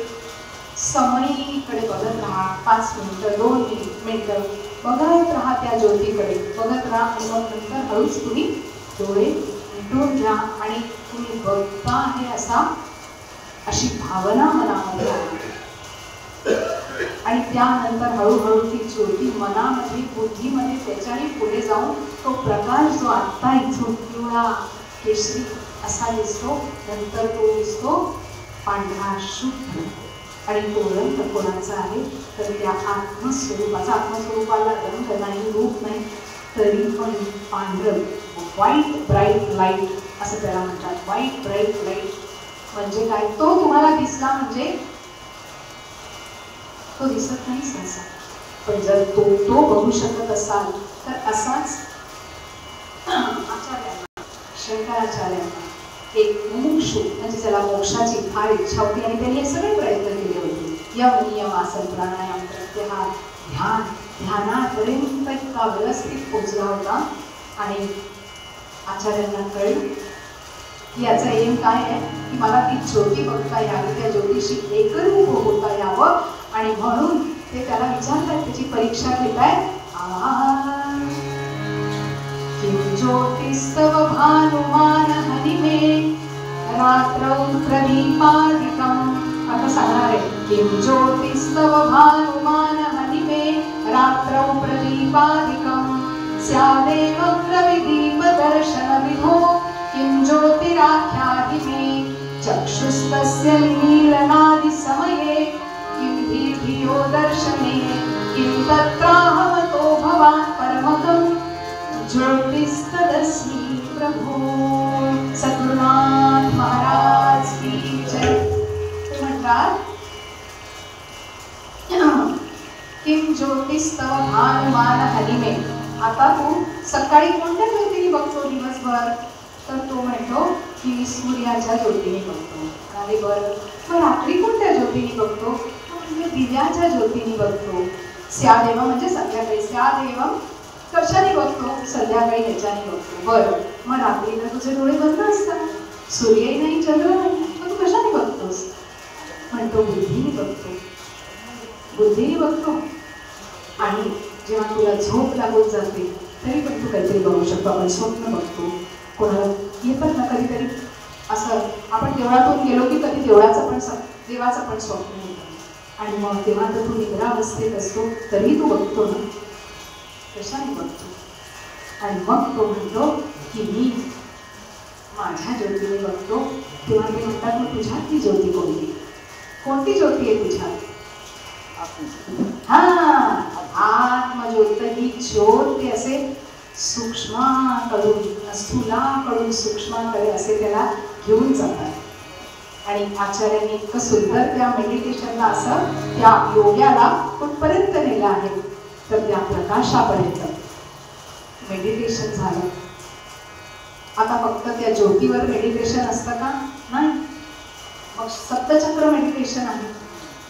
Speaker 1: समयीकडे बघत राहा, 5 मिनिटं 2 मिनिटं बघत राहा, त्या ज्योतीकडे बघत राहा. आणि मग नंतर हळूच तुम्ही डोळे मिटून घ्या आणि तुम्ही बघता आहे अशी भावना मनामध्ये आली. आणि त्यानंतर हळूहळू ती ज्योती मनामध्ये, बुद्धीमध्ये, त्याच्याही पुढे जाऊन तो प्रकाश जो आत्ता इथून पिवळा केशरी असा दिसतो, नंतर तो दिसतो पांढरा शुद्ध. आणि तो रंग कोणाचा आहे? तर त्या आत्मस्वरूपाचा. आत्मस्वरूपाला रंग नाही, रूप नाही, तरी पण पांढरं, व्हाईट ब्राईट लाईट असं त्याला म्हणतात. व्हाईट ब्राईट लाईट म्हणजे काय? तो तुम्हाला दिसला म्हणजे तो दिसत नाही सहसा, पण जर तो बघू शकत असाल तर असाच आचार्यांना, शंकराचार्यांना एक मुमुक्षु म्हणजे ज्याला मोक्षाची फार इच्छा होती आणि त्यांनी हे सगळे प्रयत्न केले होते. यम नियम आसन प्राणायाम प्रत्याहार ध्यान, ध्यानापर्यंत इतका व्यवस्थित पोचला होता. आणि आचार्यांना कळलं की याचा एम काय आहे की मला ती ज्योती बघता यावी, त्या ज्योतिषी एकरूप होता यावं. आणि म्हणून ते त्याला विचारतात, त्याची परीक्षा घेताय. किं ज्योतिस्तव भानुमान हनिमे रात्रौ प्रदीपादिकम्. आता सांगणार आहे, किं ज्योतिस्तव भानुमान हनिमे रात्रौ प्रदीपादिकम् स्यादेव प्रविदीप दर्शन विधो किं ज्योतिराख्याहि मे चक्षुस्तस्य नीलनादि समये किं धियो दर्शने किं तत्राहमतो भवान् परमकं ज्योतिस्तदस्मि प्रभो. सद्गुरुनाथ महाराज की जय. ते म्हणतात किं ज्योतिस्तव भानुमान हनिमे. आता तू सकाळी कोणत्या ज्योतीने बघतो दिवसभर? तर तो म्हणतो की सूर्याच्या ज्योतीने बघतो. आणि बरं, मग रात्री कोणत्या ज्योतीने बघतो? दिव्याच्या ज्योतीने बघतो. स्यादेव म्हणजे संध्याकाळी. स्यादेव कशाने बघतो? संध्याकाळी ह्याच्याने बघतो. बरं, मग रात्रीला तुझे डोळे बंद असतात, सूर्यही नाही, चंद्र नाही, मग तू कशाने बघतोस? म्हणतो बुद्धीने बघतो. बुद्धीने बघतो. आणि जेव्हा तुला झोप लागून जाते तरी पण तू काहीतरी बघू शकतो. आपण स्वप्न बघतो. कोणाला येतात ना कधीतरी असं, आपण देवळातून गेलो की कधी देवाचं पण स्वप्न येतं. आणि मग तेव्हा तर तू निद्रावस्थेत असतो तरी तू बघतो ना, कशाने बघतो? आणि मग तो म्हणतो की मी माझ्या ज्योतीने बघतो. तेव्हा ते म्हणतात मग तुझ्यातली ज्योती कोणती, कोणती ज्योती आहे तुझ्यात? हा, आत्मज्योत ही ज्योत ते असे सूक्ष्माकडून स्थूलाकडून सूक्ष्माकडे असे त्याला घेऊन जातात. आणि आचार्यांनी इतकं सुंदर त्या मेडिटेशनला असं त्या योग्याला कुठपर्यंत नेलं आहे तर त्या प्रकाशापर्यंत मेडिटेशन झालं. आता फक्त त्या ज्योतीवर मेडिटेशन असतं का? नाही. मग सप्तचक्र मेडिटेशन आहे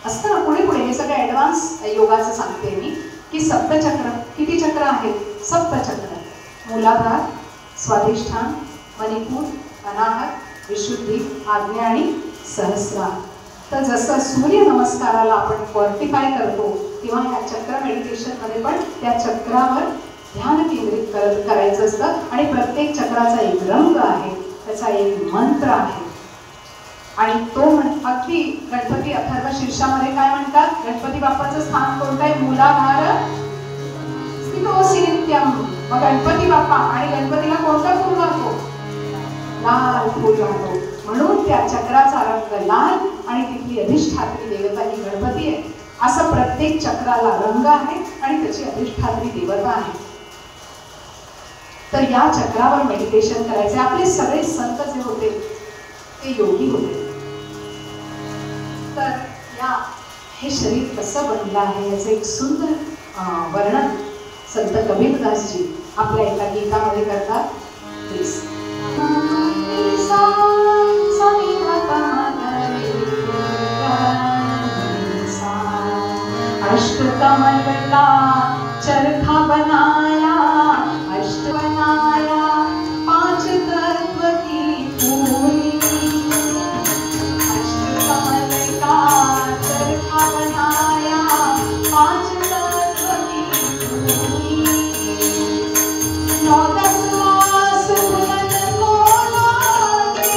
Speaker 1: असतं ना पुढे पुढे. हे सगळं ॲडव्हान्स योगाचं सांगते मी की सप्तचक्र किती चक्र आहेत? सप्तचक्र. मूलाधार, स्वाधिष्ठान, मणिपूर, अनाहत, विशुद्धी, आज्ञा आणि सहस्रार. तर जसं सूर्य नमस्काराला आपण फॉर्टिफाय करतो तेव्हा ह्या चक्र मेडिटेशनमध्ये पण त्या चक्रावर ध्यान केंद्रित करायचं असतं. आणि प्रत्येक चक्राचा एक रंग आहे, त्याचा एक मंत्र आहे. आणि तो अगदी गणपती अथर्व शीर्षामध्ये काय म्हणतात? गणपती बाप्पाचं स्थान कोणतं आहे? मूलाधार स्थितोसी नित्यम. मग गणपती बाप्पा आणि गणपतीला कोणतं फूल वाहतो? लाल फूल वाहतो. म्हणून त्या चक्राचा रंग लाल आणि तिथली अधिष्ठात्री देवता ही गणपती आहे. असं प्रत्येक चक्राला रंग आहे आणि त्याची अधिष्ठात्री देवता आहे. तर या चक्रावर मेडिटेशन करायचे. आपले सगळे संत जे होते ते योगी होते. तर या हे शरीर कसं बनलं आहे याचं एक सुंदर वर्णन संत कबीरदासजी आपल्या एका गीतामध्ये करतात. अष्टकमल का चरखा बनाया, अष्ट बनाया, पांच तत्व की पूरी. अष्टकमल का चरखा बनाया, पांच तत्व की पूरी. नौ दस मास उमन को लागे,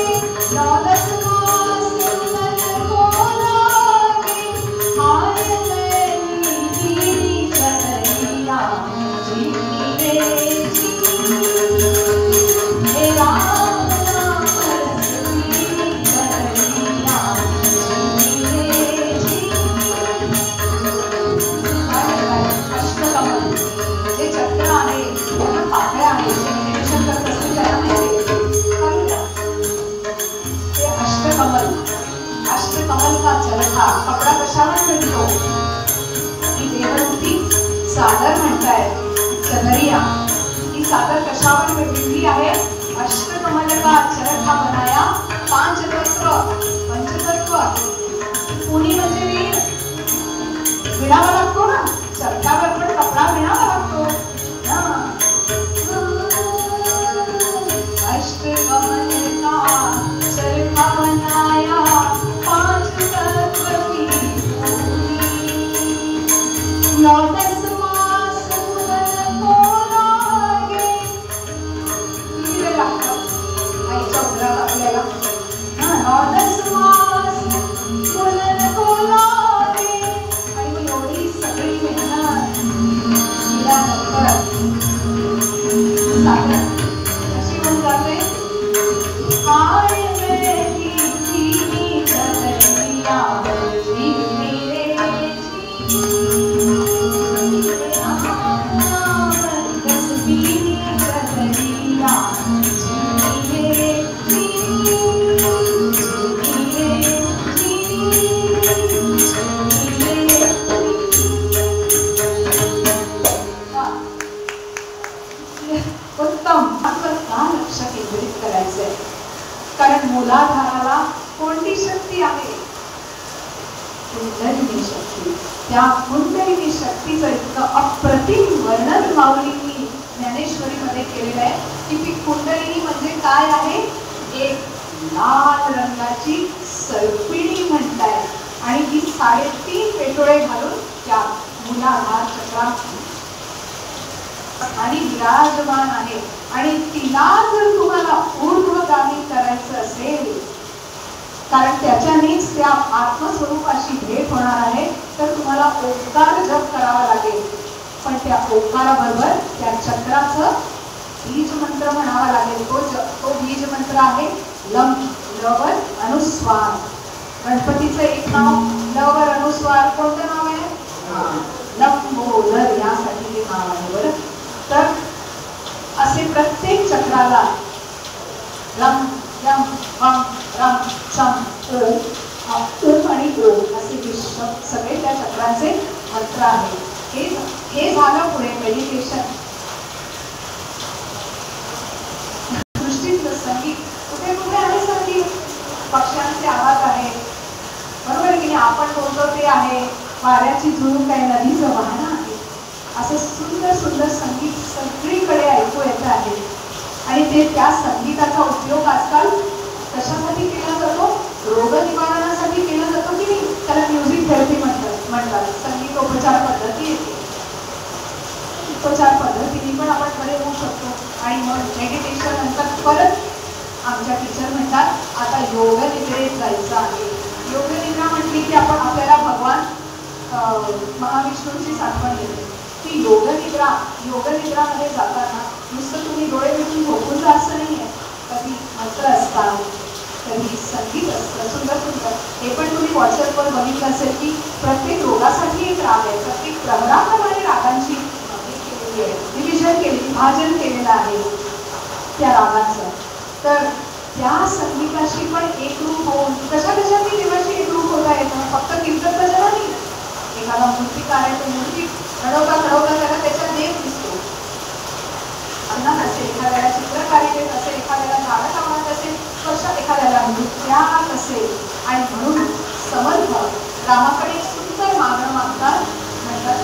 Speaker 1: नौ दस मास उमन को लागे. हाय अष्टकमल का चरखा. कपडा कशावर मिळतो? ही देवरूपी सादर म्हणताय चदरिया. ही सादर कशावर विणली आहे? अष्टकमल का चरखा बनाया, पांच तत्व, पंचतत्व. पुणी म्हणजे वीण. विणावा लागतो ना चरख्यावर, पण कपडा विणावा लागतो. अष्टकमल का चरखा बनाया, पांच तत्व की पूरी. नौ दस मास उमन को लागे. किती वेळ लागतो आईच्या उदरात आपल्याला? नौ दस मास उमन को लागे. आणि मग एवढी सगळी मेहनत केल्यानंतर सागर कशी होऊन जाते? हाय मेरी धीमी चदरिया, जीव मेरे तस्वीर चदरिया, जीव मेरे उत्तम. आपण का लक्ष केंद्रित करायचंय? कारण मूलाधाराला कोणती शक्ती आहे? कुंडलिनी शक्ती. त्या कुंडलिनी शक्तीचं इतकं अप्रतिम वर्णन माऊलींनी ज्ञानेश्वरीमध्ये केलेलं आहे की ती कुंडलिनी म्हणजे काय आहे? एक लाल रंगाची सर्पिणी म्हणताय. आणि ती 3.5 पेटोळे घालून त्या मूलाधार चक्रात आणि विराजमान आहे. आणि तिला जर तुम्हाला ऊर्ध्वगामी करायचं असेल, कारण त्याच्यानेच त्या आत्मस्वरूपाशी भेट होणार आहे, तर तुम्हाला ओंकार जप करावा लागेल. पण त्या ओंकाराबरोबर त्या चक्राचं बीज मंत्र म्हणावा लागेल. तो बीज मंत्र आहे लम लवर अनुस्वार. गणपतीचं एक नाव लवर अनुस्वार कोणतं नाव आहे? लंबोदर, यासाठी हे नाव आहे बरं. तर असे प्रत्येक चक्राला रम यम वम रम शम ओम आणि ओम असे सगळे त्या चक्रांचे मंत्र आहेत. हे झालं पुढे मेडिटेशन. सृष्टीतलं संगीत कुठे कुठे आहे संगीत, पक्ष्यांचे आवाज आहे बरोबर आहे की नाही, आपण बोलतो ते आहे, वाऱ्याची झुळूक आहे, नदीचं वाहन आहे, असं सुंदर सुंदर संगीत सगळीकडे ऐकू येत आहे. आणि ते त्या संगीताचा उपयोग आजकाल कशासाठी केला जातो? रोग निवारणासाठी केला जातो की नाही, त्याला म्युझिक थेरपी म्हणतात. संगीतोपचार पद्धती येते, उपचार पद्धतीने पण आपण बरे होऊ शकतो. आणि मग मेडिटेशन नंतर परत आमच्या टीचर म्हणतात आता योग निद्रेत जायचं आहे. योग निद्रा म्हटली की आपल्याला भगवान महाविष्णूंची आठवण येते. ती योग निद्रामध्ये जाताना नुसतं तुम्ही डोळे मिटून झोपून जा असं नाही आहे. कधी मंत्र असतात, कधी संगीत असतं सुंदर सुंदर. हे पण तुम्ही व्हॉट्सअपवर बघितलं असेल की प्रत्येक रोगासाठी एक राग आहे, प्रत्येक प्रहराप्रमाणे रागांची विभाजन केलेलं आहे त्या रागांचं. तर त्या संगीताशी पण एकरूप होऊन कशाकशाची देवाशी एकरूप होता येतं. फक्त कीर्तन भजन नाही. एखादा मूर्तिकार आहे तो मूर्ती घडवता त्याला त्याचा देव दिसतो. अन्नात असेल, एखाद्याला चित्रकारितेत असेल, एखाद्याला झाडं लावण्यात असेल, कशा एखाद्याला नृत्यात असेल. आणि म्हणून समर्थ रामाकडे सुंदर मागणं मागतात. म्हणतात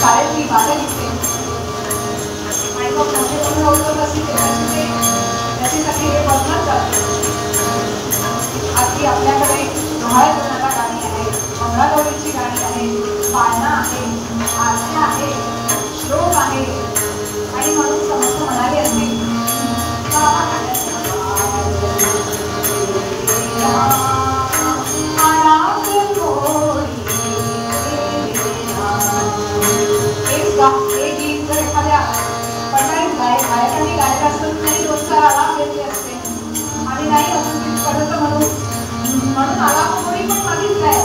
Speaker 1: शाळेतली बाहेर येते आणि मग मोठे मोठे होतं असेल त्याच्यासाठी हे बदलत जाते. अगदी आपल्याकडे डोहाळ कोणाला गाणी आहे, मंगळागौरीची गाणी आहे, पाळणा आहे, आरत्या आहे, श्लोक आहे. आणि म्हणून समस्त म्हणाले असतील हे गीत जर एखाद्या पटाईत गायकांनी गायला असतं नाही दोन चार आलाप घेतले असते आणि नाही अजून गीत करत म्हणून आलाप कोणी पण मागितलाय.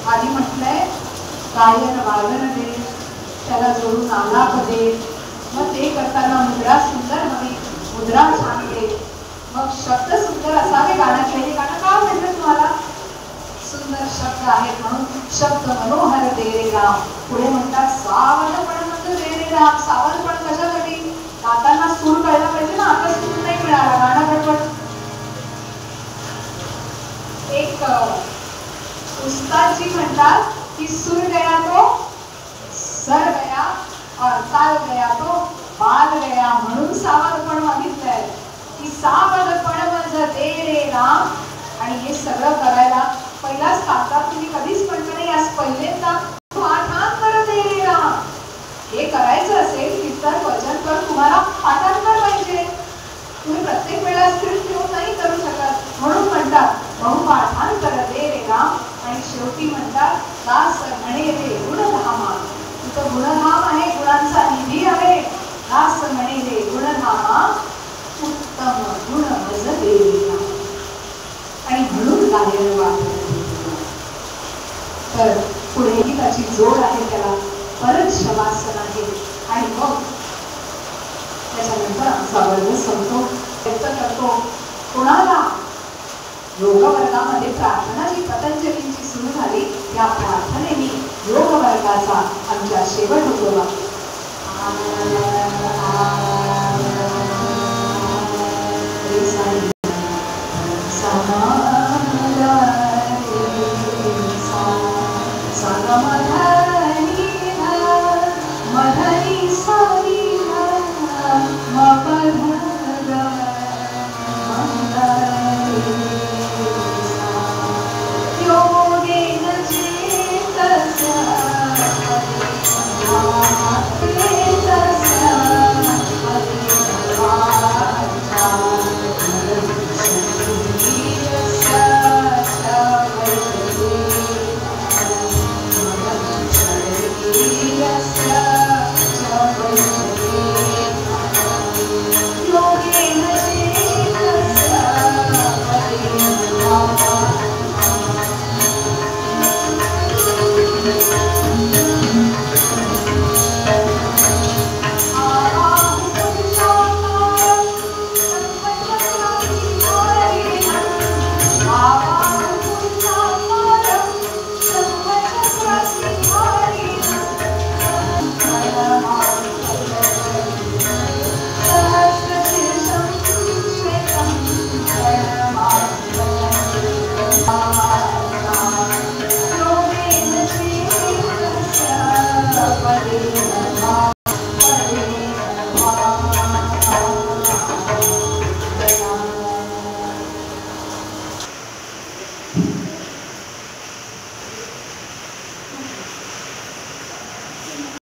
Speaker 1: आधी म्हटलंय गायन वादन दे, त्याला जोडून आलाप दे. मग ते करताना मुद्रा सुंदर हवी, मुद्रा छान दे. मग शब्द सुंदर असावे गाण्यातले. हे गाणं का म्हटलं तुम्हाला? सुंदर शब्द आहेत म्हणून. शब्द मनोहर दे रे राम. पुढे म्हणतात सावधपण म्हणजे दे रे राम. सावधपण कशासाठी? गाताना सूर कळला पाहिजे ना. आता सूर नाही मिळाला, गाणं गडबड. एक उस्ताद जी म्हणतात की सूर गया तो सर गया और ताल गया तो बाल गया, म्हणून सावधपण मागितलंय की सावधपण मज दे रे राम. आणि हे सगळं करायला पहिलाच कागदात तुम्ही कधीच म्हटलं नाही, आज पहिल्यांदा पाठांतर दे रे राम. हे करायचं असेल कीर्तन वचन तर तुम्हाला पाठांतर पाहिजे. तुम्ही प्रत्येक वेळेला स्क्रिप्ट घेऊन नाही करू शकत, म्हणून म्हणतात बहुपाठांतर दे रे राम. आणि शेवटी म्हणतात दास म्हणे रे गुणधामा. तिथं गुणधाम आहे, गुणांचा निधी आहे. दास म्हणे रे गुणधामा उत्तम गुण मज दे रे राम. आणि म्हणून गायन वापरलं. तर पुढेही त्याची जोड आहे, त्याला परत शवासन आहे. आणि मग त्याच्यानंतर आमचा वर्ग संपतो. व्यक्त करतो कोणाला योग वर्गामध्ये प्रार्थना जी पतंजलींची सुरू झाली, या प्रार्थनेने योग वर्गाचा आमच्या शेवट होतो. योगेन चेतसा